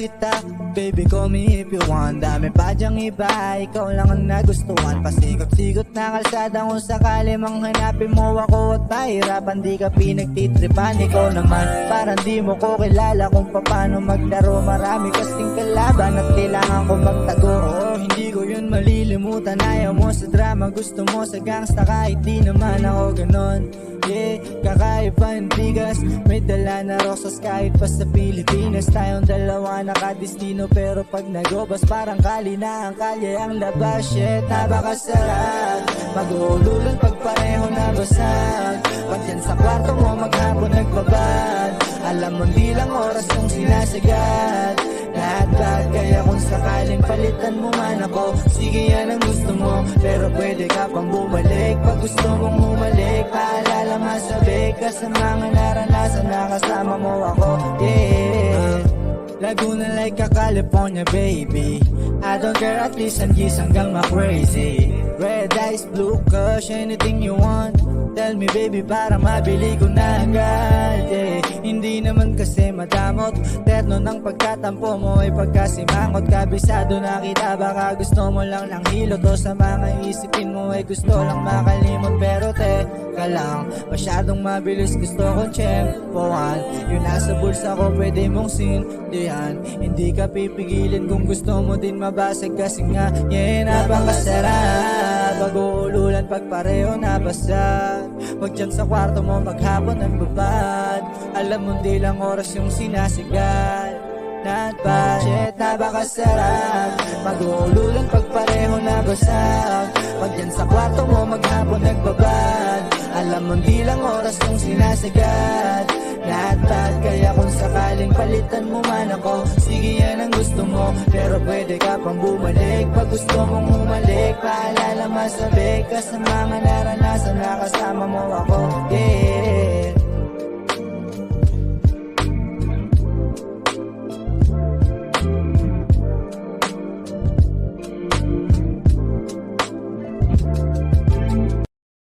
kita, baby call me if you want. Dami pa dyang iba, ikaw lang ang nagustuhan. Pasikot-sikot na kalsada kung sakali mang hanapin mo ako at mahirapan. Di ka pinagtitripan, ikaw naman parang di mo ko kilala kung paano maglaro. Marami kasing kalaban at kailangan ko magtago. Oo, hindi ko yun malilimutan. Ayaw mo sa drama, gusto mo sa gangsta kahit di naman ako ganon. Yeah, kakaiba yung bigas, may dala na rosas kahit pa sa Pilipinas. Tayong dalawa nakadestino pero pag nagobas parang kali na ang kalye ang labas. Shit, napakasarap, mag-uululan pag pareho nabasag. Pag yan sa kwarto mo maghapon nagbabad. Alam mo di lang oras yung sinasagad. Lahat bad, kaya kung sakaling palitan mo man ako, sige yan ang gusto mo, pero pwede ka pang bumalik. Pag gusto mong humalik, paalala masabi ka sa mga naranasan na kasama mo ako. Yeah, Laguna like a California baby, I don't care at least ang gis hanggang ma-crazy. Red eyes, blue kush, anything you want, tell me baby para mabili ko na agad. Yeah, hindi naman kasi madamot, terno ng pagkatampo mo ay pagkasimangot. Kabisado na kita, baka gusto mo lang ng hilot o sa mga isipin mo ay gusto lang makalimot. Pero teka lang, masyadong mabilis, gusto kong tsempohan. Yung nasa bulsa ko pwede mong sindihan, hindi ka pipigilin kung gusto mo din mabasag. Kasi nga, yeah, napakasarap, pag-uululan pag pareho nabasag. Wag dyan sa kwarto mo maghapon nagbabad. Alam mo di lang oras yung sinasigal. Not bad, shit, napakasarap, mag-uululan pag pareho nabasag. Wag dyan sa kwarto mo maghapon nagbabad. Alam mo di lang oras yung sinasagad. Not bad, kaya kung sakaling palitan mo man ako, sige yan ang gusto mo, pero pwede ka pang bumalik. Pag gusto mong humalik, paalala masabi ka sa mga naranasan na kasama mo ako. Yeah,